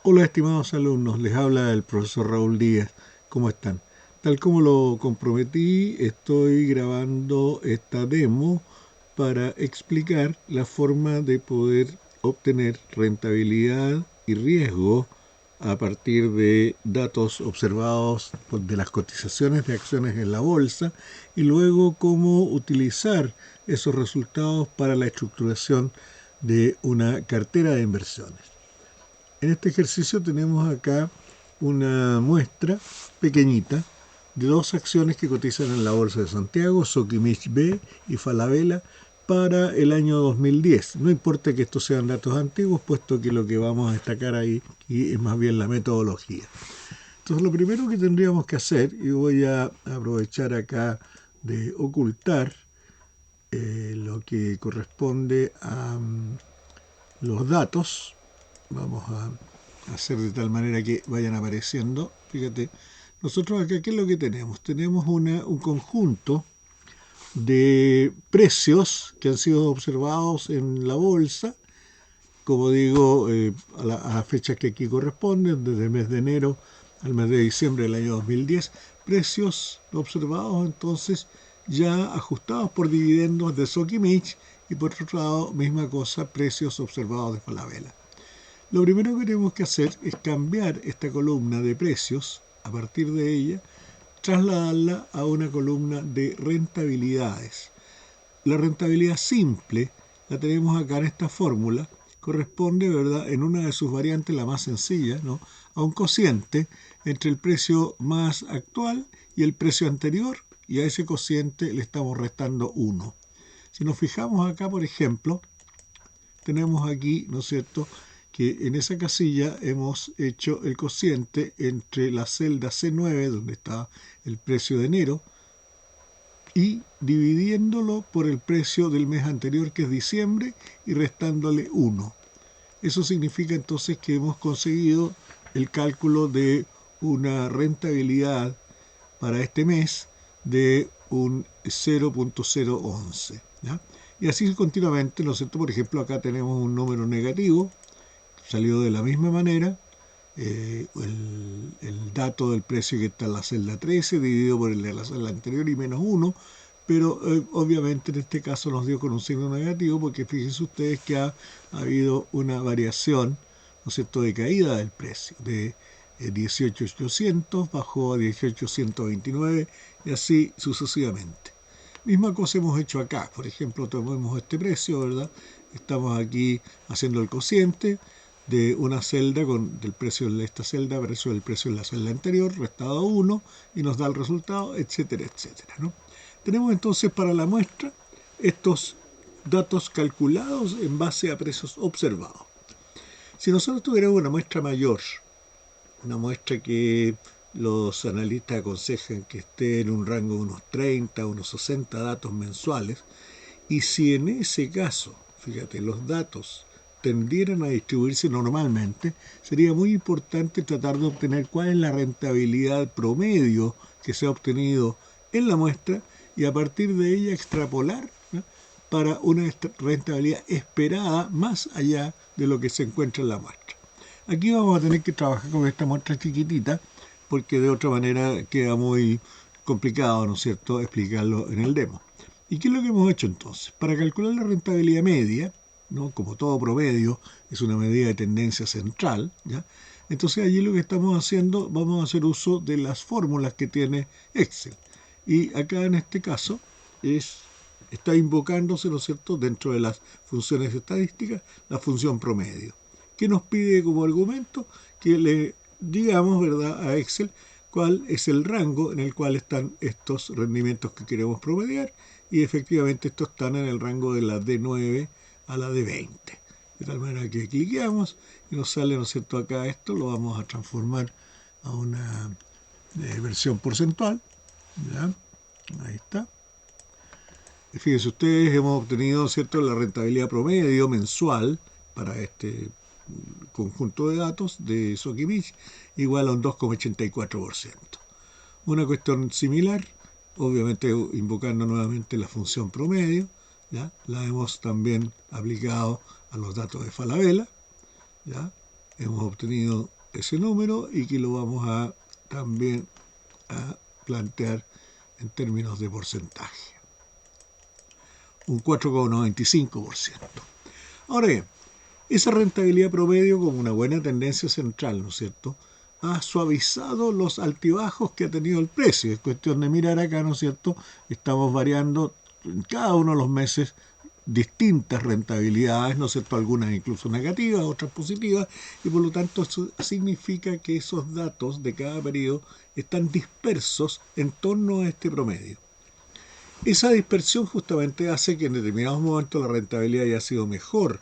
Hola estimados alumnos, les habla el profesor Raúl Díaz. ¿Cómo están? Tal como lo comprometí, estoy grabando esta demo para explicar la forma de poder obtener rentabilidad y riesgo a partir de datos observados de las cotizaciones de acciones en la bolsa y luego cómo utilizar esos resultados para la estructuración de una cartera de inversiones. En este ejercicio tenemos acá una muestra pequeñita de dos acciones que cotizan en la Bolsa de Santiago, Sokimich B y Falabella, para el año 2010. No importa que estos sean datos antiguos, puesto que lo que vamos a destacar ahí es más bien la metodología. Entonces lo primero que tendríamos que hacer, y voy a aprovechar acá de ocultar lo que corresponde a los datos, vamos a hacer de tal manera que vayan apareciendo. Fíjate, nosotros acá, ¿qué es lo que tenemos? Tenemos un conjunto de precios que han sido observados en la bolsa, como digo, a las fechas que aquí corresponden, desde el mes de enero al mes de diciembre del año 2010, precios observados entonces ya ajustados por dividendos de Sokimich y por otro lado, misma cosa, precios observados de Falabella. Lo primero que tenemos que hacer es cambiar esta columna de precios, a partir de ella, trasladarla a una columna de rentabilidades. La rentabilidad simple la tenemos acá en esta fórmula, corresponde, ¿verdad?, en una de sus variantes, la más sencilla, ¿no?, a un cociente entre el precio más actual y el precio anterior, y a ese cociente le estamos restando 1. Si nos fijamos acá, por ejemplo, tenemos aquí, ¿no es cierto?, que en esa casilla hemos hecho el cociente entre la celda C9, donde está el precio de enero, y dividiéndolo por el precio del mes anterior, que es diciembre, y restándole 1. Eso significa entonces que hemos conseguido el cálculo de una rentabilidad para este mes de un 0.011. ¿ya? Y así continuamente, ¿no es cierto? Por ejemplo, acá tenemos un número negativo, salió de la misma manera, el dato del precio que está en la celda 13 dividido por el de la celda anterior y menos 1, pero obviamente en este caso nos dio con un signo negativo porque fíjense ustedes que ha habido una variación, ¿no es cierto?, de caída del precio, de 18.800 bajó a 18.129 y así sucesivamente. Misma cosa hemos hecho acá, por ejemplo, tomemos este precio, ¿verdad? Estamos aquí haciendo el cociente de una celda del precio de esta celda versus el precio de la celda anterior, restado 1, y nos da el resultado, etcétera, etcétera, ¿no? Tenemos entonces para la muestra estos datos calculados en base a precios observados. Si nosotros tuviéramos una muestra mayor, una muestra que los analistas aconsejan que esté en un rango de unos 30, unos 60 datos mensuales, y si en ese caso, fíjate, los datos tendieran a distribuirse normalmente, sería muy importante tratar de obtener cuál es la rentabilidad promedio que se ha obtenido en la muestra y a partir de ella extrapolar, ¿no?, para una rentabilidad esperada más allá de lo que se encuentra en la muestra. Aquí vamos a tener que trabajar con esta muestra chiquitita porque de otra manera queda muy complicado, ¿no es cierto?, explicarlo en el demo. ¿Y qué es lo que hemos hecho entonces? Para calcular la rentabilidad media, ¿no?, como todo promedio, es una medida de tendencia central, ¿ya? Entonces allí lo que estamos haciendo, vamos a hacer uso de las fórmulas que tiene Excel. Y acá en este caso está invocándose, ¿no es cierto?, dentro de las funciones estadísticas, la función promedio, que nos pide como argumento que le digamos, ¿verdad?, a Excel cuál es el rango en el cual están estos rendimientos que queremos promediar, y efectivamente estos están en el rango de la D9 a la D20. De tal manera que cliqueamos y nos sale, ¿no es cierto?, acá esto lo vamos a transformar a una versión porcentual. ¿Ya? Ahí está. Y fíjense ustedes, hemos obtenido, ¿cierto?, la rentabilidad promedio mensual para este conjunto de datos de Sokimich igual a un 2,84%. Una cuestión similar, obviamente invocando nuevamente la función promedio, ¿ya? La hemos también aplicado a los datos de Falabella, ¿ya? Hemos obtenido ese número y que lo vamos a también a plantear en términos de porcentaje. Un 4,95%. Ahora bien, esa rentabilidad promedio, como una buena tendencia central, ¿no es cierto?, ha suavizado los altibajos que ha tenido el precio. Es cuestión de mirar acá, ¿no es cierto?, estamos variando en cada uno de los meses distintas rentabilidades, ¿no es cierto?, algunas incluso negativas, otras positivas, y por lo tanto eso significa que esos datos de cada periodo están dispersos en torno a este promedio. Esa dispersión justamente hace que en determinados momentos la rentabilidad haya sido mejor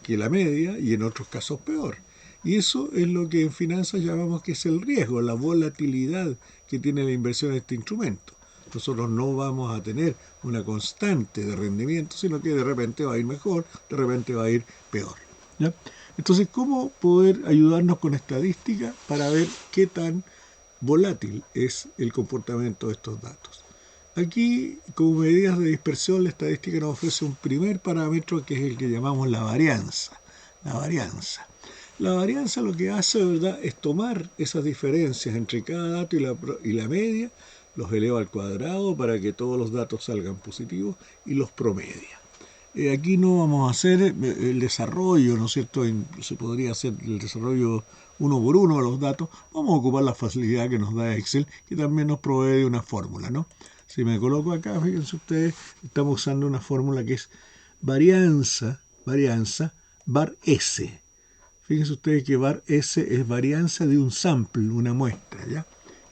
que la media y en otros casos peor. Y eso es lo que en finanzas llamamos que es el riesgo, la volatilidad que tiene la inversión en este instrumento. Nosotros no vamos a tener una constante de rendimiento, sino que de repente va a ir mejor, de repente va a ir peor. ¿Ya? Entonces, ¿cómo poder ayudarnos con estadística para ver qué tan volátil es el comportamiento de estos datos? Aquí, como medidas de dispersión, la estadística nos ofrece un primer parámetro que es el que llamamos la varianza. La varianza. La varianza lo que hace, ¿verdad?, es tomar esas diferencias entre cada dato y la media, los eleva al cuadrado para que todos los datos salgan positivos y los promedia. Aquí no vamos a hacer el desarrollo, ¿no es cierto? Se podría hacer el desarrollo uno por uno de los datos. Vamos a ocupar la facilidad que nos da Excel, que también nos provee de una fórmula, ¿no? Si me coloco acá, fíjense ustedes, estamos usando una fórmula que es varianza, var S. Fíjense ustedes que var S es varianza de un sample, una muestra, ¿ya?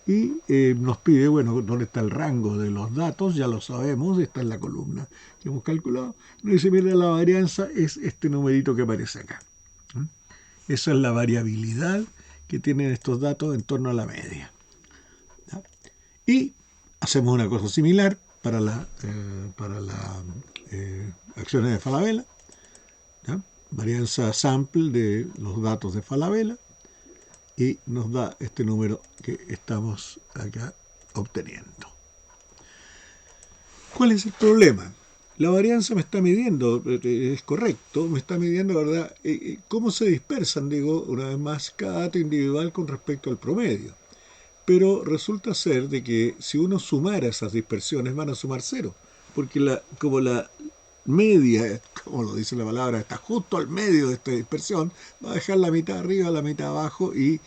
Y nos pide, bueno, dónde está el rango de los datos, ya lo sabemos, está en la columna que hemos calculado. Nos dice, mira, la varianza es este numerito que aparece acá. Esa es la variabilidad que tienen estos datos en torno a la media. ¿Ya? Y hacemos una cosa similar para las acciones de Falabella. ¿Ya? Varianza sample de los datos de Falabella y nos da este número que estamos acá obteniendo. ¿Cuál es el problema? La varianza me está midiendo, es correcto, me está midiendo, ¿verdad?, cómo se dispersan, digo, una vez más, cada dato individual con respecto al promedio. Pero resulta ser de que si uno sumara esas dispersiones van a sumar cero, porque como la media, como lo dice la palabra, está justo al medio de esta dispersión, va a dejar la mitad arriba, la mitad abajo y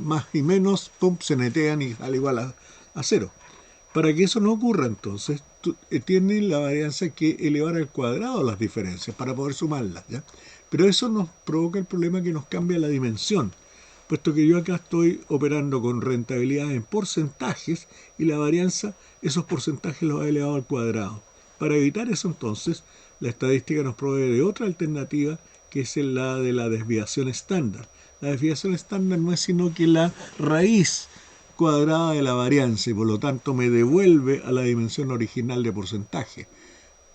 más y menos, pum, se netean y sale igual a cero. Para que eso no ocurra, entonces, tiene la varianza que elevar al cuadrado las diferencias para poder sumarlas, ¿ya? Pero eso nos provoca el problema que nos cambia la dimensión, puesto que yo acá estoy operando con rentabilidad en porcentajes y la varianza, esos porcentajes los ha elevado al cuadrado. Para evitar eso, entonces, la estadística nos provee de otra alternativa, que es la de la desviación estándar. La desviación estándar no es sino que la raíz cuadrada de la varianza y por lo tanto me devuelve a la dimensión original de porcentaje.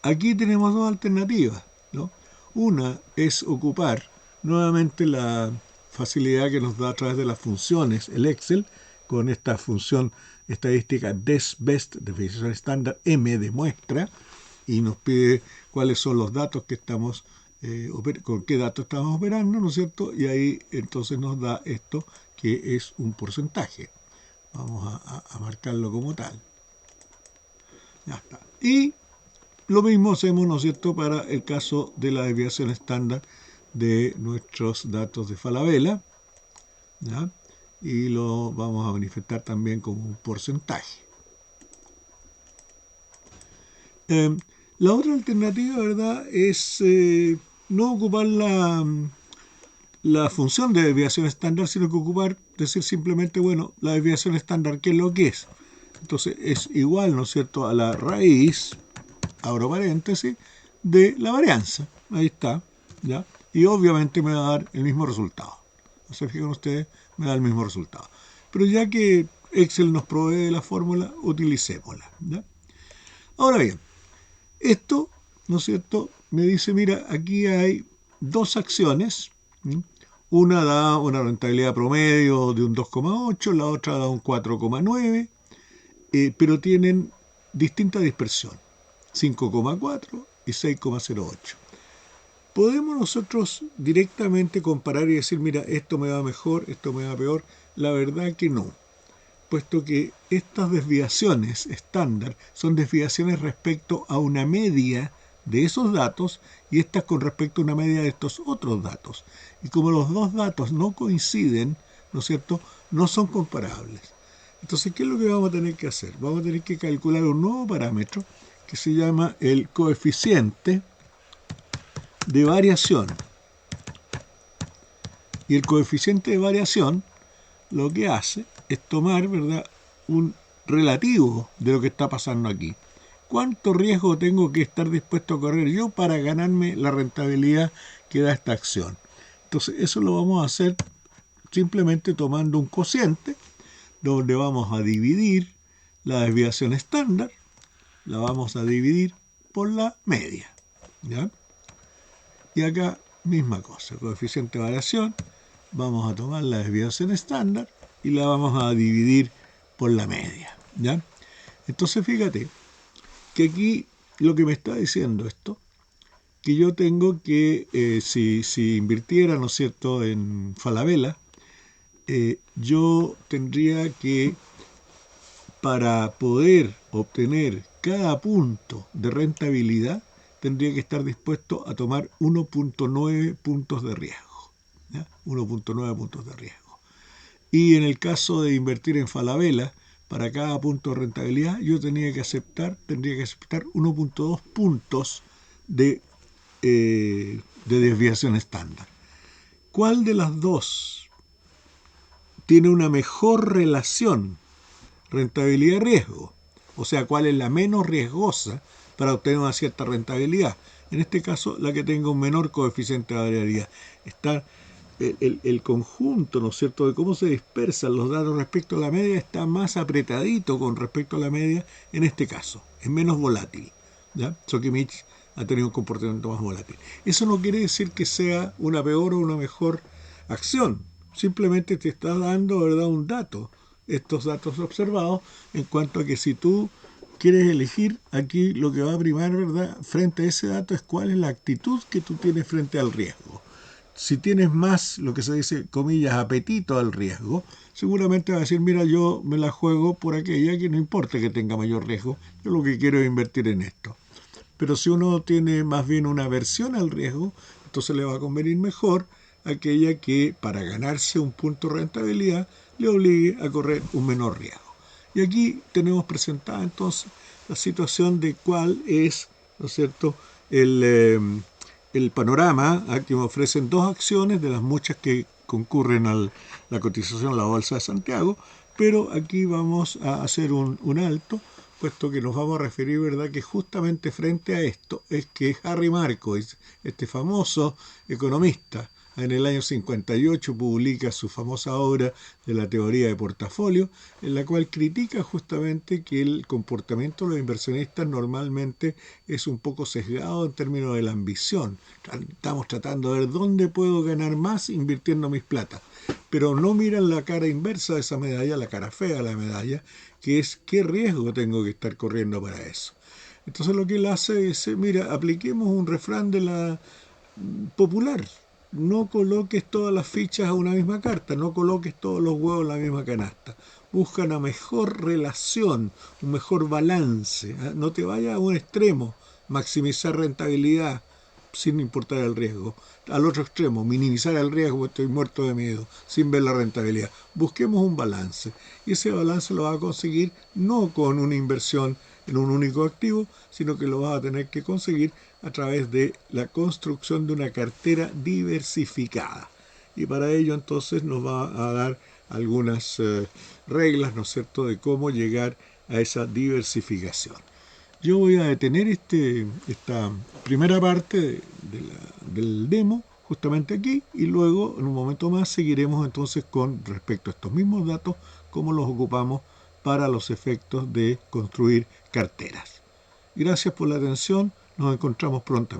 Aquí tenemos dos alternativas, ¿no? Una es ocupar nuevamente la facilidad que nos da a través de las funciones el Excel con esta función estadística DESBEST, definición estándar, M de muestra, y nos pide cuáles son los datos que estamos, con qué datos estamos operando, ¿no es cierto? Y ahí entonces nos da esto que es un porcentaje. Vamos a marcarlo como tal. Ya está. Y lo mismo hacemos, ¿no es cierto?, para el caso de la desviación estándar de nuestros datos de Falabella, ¿ya? Y lo vamos a manifestar también como un porcentaje. La otra alternativa, ¿verdad?, es no ocupar la función de desviación estándar, sino que decir simplemente, bueno, la desviación estándar, ¿qué es lo que es? Entonces es igual, ¿no es cierto?, a la raíz, abro paréntesis, de la varianza. Ahí está, ¿ya? Y obviamente me va a dar el mismo resultado. ¿Se fijan ustedes? Me da el mismo resultado. Pero ya que Excel nos provee la fórmula, utilicémosla, ¿ya? Ahora bien, esto, ¿no es cierto?, me dice, mira, aquí hay dos acciones. Una da una rentabilidad promedio de un 2,8, la otra da un 4,9, pero tienen distinta dispersión, 5,4 y 6,08. podemos nosotros directamente comparar y decir, mira, esto me va mejor, esto me va peor. La verdad que no, puesto que estas desviaciones estándar son desviaciones respecto a una media de esos datos y estas con respecto a una media de estos otros datos. Y como los dos datos no coinciden, ¿no es cierto?, no son comparables. Entonces, ¿qué es lo que vamos a tener que hacer? Vamos a tener que calcular un nuevo parámetro que se llama el coeficiente de variación. Y el coeficiente de variación lo que hace es tomar, ¿verdad?, un relativo de lo que está pasando aquí. ¿Cuánto riesgo tengo que estar dispuesto a correr yo para ganarme la rentabilidad que da esta acción? Entonces, eso lo vamos a hacer simplemente tomando un cociente donde vamos a dividir la desviación estándar, la vamos a dividir por la media, ¿ya? Y acá, misma cosa, coeficiente de variación, vamos a tomar la desviación estándar y la vamos a dividir por la media, ¿ya? Entonces fíjate que aquí lo que me está diciendo esto, que yo tengo que, si invirtiera, ¿no es cierto?, en Falabella, yo tendría que, para poder obtener cada punto de rentabilidad, tendría que estar dispuesto a tomar 1.9 puntos de riesgo, ¿ya? 1.9 puntos de riesgo. Y en el caso de invertir en Falabella, para cada punto de rentabilidad, yo tendría que aceptar 1.2 puntos de desviación estándar. ¿Cuál de las dos tiene una mejor relación rentabilidad-riesgo? O sea, ¿cuál es la menos riesgosa para obtener una cierta rentabilidad? En este caso, la que tenga un menor coeficiente de variabilidad. Está el conjunto, ¿no es cierto?, de cómo se dispersan los datos respecto a la media está más apretadito con respecto a la media en este caso. Es menos volátil, ¿ya? Sokimich ha tenido un comportamiento más volátil. Eso no quiere decir que sea una peor o una mejor acción. Simplemente te está dando, ¿verdad?, un dato. Estos datos observados en cuanto a que si tú quieres elegir, aquí lo que va a primar, ¿verdad?, frente a ese dato es cuál es la actitud que tú tienes frente al riesgo. Si tienes más, lo que se dice, comillas, apetito al riesgo, seguramente vas a decir, mira, yo me la juego por aquella que no importa que tenga mayor riesgo, yo lo que quiero es invertir en esto. Pero si uno tiene más bien una aversión al riesgo, entonces le va a convenir mejor aquella que para ganarse un punto de rentabilidad le obligue a correr un menor riesgo. Y aquí tenemos presentada entonces la situación de cuál es, ¿no es cierto?, el panorama que me ofrecen dos acciones de las muchas que concurren a la cotización a la Bolsa de Santiago, pero aquí vamos a hacer un alto, puesto que nos vamos a referir, ¿verdad?, que justamente frente a esto es que Harry Markowitz, este famoso economista, en el año 58 publica su famosa obra de la teoría de portafolio, en la cual critica justamente que el comportamiento de los inversionistas normalmente es un poco sesgado en términos de la ambición. Estamos tratando de ver dónde puedo ganar más invirtiendo mis plata, pero no miran la cara inversa de esa medalla, la cara fea de la medalla, que es qué riesgo tengo que estar corriendo para eso. Entonces lo que él hace es, mira, apliquemos un refrán de la popular. No coloques todas las fichas a una misma carta, no coloques todos los huevos en la misma canasta. Busca una mejor relación, un mejor balance. No te vayas a un extremo, maximizar rentabilidad sin importar el riesgo. Al otro extremo, minimizar el riesgo, estoy muerto de miedo, sin ver la rentabilidad. Busquemos un balance. Y ese balance lo vas a conseguir no con una inversión en un único activo, sino que lo vas a tener que conseguir a través de la construcción de una cartera diversificada. Y para ello entonces nos va a dar algunas reglas, ¿no es cierto?, de cómo llegar a esa diversificación. Yo voy a detener esta primera parte del demo justamente aquí y luego en un momento más seguiremos entonces con respecto a estos mismos datos, cómo los ocupamos para los efectos de construir carteras. Gracias por la atención, nos encontramos prontamente.